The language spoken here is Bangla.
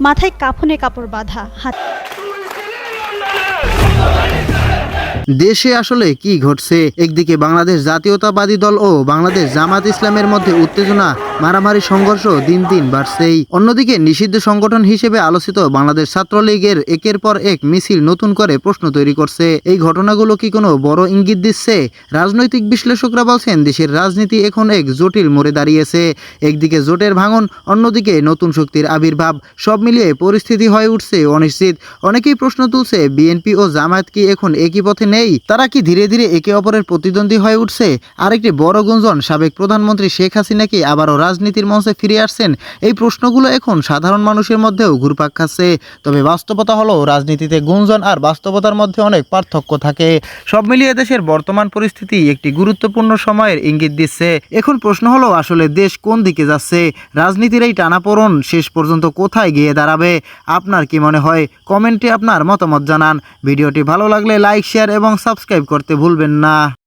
মাথায় কাফনে কাপড় বাঁধা, দেশে আসলে কি ঘটছে? একদিকে বাংলাদেশ জাতীয়তাবাদী দল ও বাংলাদেশ জামাত ইসলামের মধ্যে উত্তেজনা, মারামারি, সংঘর্ষ দিন দিন বাড়ছেই। অন্যদিকে নিষিদ্ধ সংগঠন হিসেবে আলোচিত বাংলাদেশ ছাত্রলীগের একের পর এক মিছিল নতুন করে প্রশ্ন তৈরি করছে। এই ঘটনাগুলো কি কোনো বড় ইঙ্গিত দিচ্ছে? রাজনৈতিক বিশ্লেষকরা বলছেন দেশের রাজনীতি এখন এক জটিল মোড়ে দাঁড়িয়েছে। একদিকে জোটের ভাঙন, অন্যদিকে নতুন শক্তির আবির্ভাব, সব মিলিয়ে পরিস্থিতি হয়ে উঠছে অনিশ্চিত। অনেকেই প্রশ্ন তুলছে, বিএনপি ও জামায়াত কি এখন একই পথে নেই? তারা কি ধীরে ধীরে একে অপরের প্রতিদ্বন্দ্বী হয়ে উঠছে? আরেকটি বড় গুঞ্জন, সাবেক প্রধানমন্ত্রী শেখ হাসিনা কি আবারও রাজনীতির মঞ্চে ফিরে আসছেন? এই প্রশ্নগুলো এখন সাধারণ মানুষের মধ্যেও ঘুরপাক খাচ্ছে। তবে বাস্তবতা হলো, রাজনীতিতে গুঞ্জন আর বাস্তবতার মধ্যে অনেক পার্থক্য থাকে। সব মিলিয়ে দেশের বর্তমান পরিস্থিতি একটি গুরুত্বপূর্ণ সময়ের ইঙ্গিত দিচ্ছে। এখন প্রশ্ন হলো, আসলে দেশ কোন দিকে যাচ্ছে? রাজনীতির এই টানাপোড়েন শেষ পর্যন্ত কোথায় গিয়ে দাঁড়াবে? আপনার কি মনে হয়? কমেন্টে আপনার মতামত জানান। ভিডিওটি ভালো লাগলে লাইক, শেয়ার এবং সাবস্ক্রাইব করতে ভুলবেন না।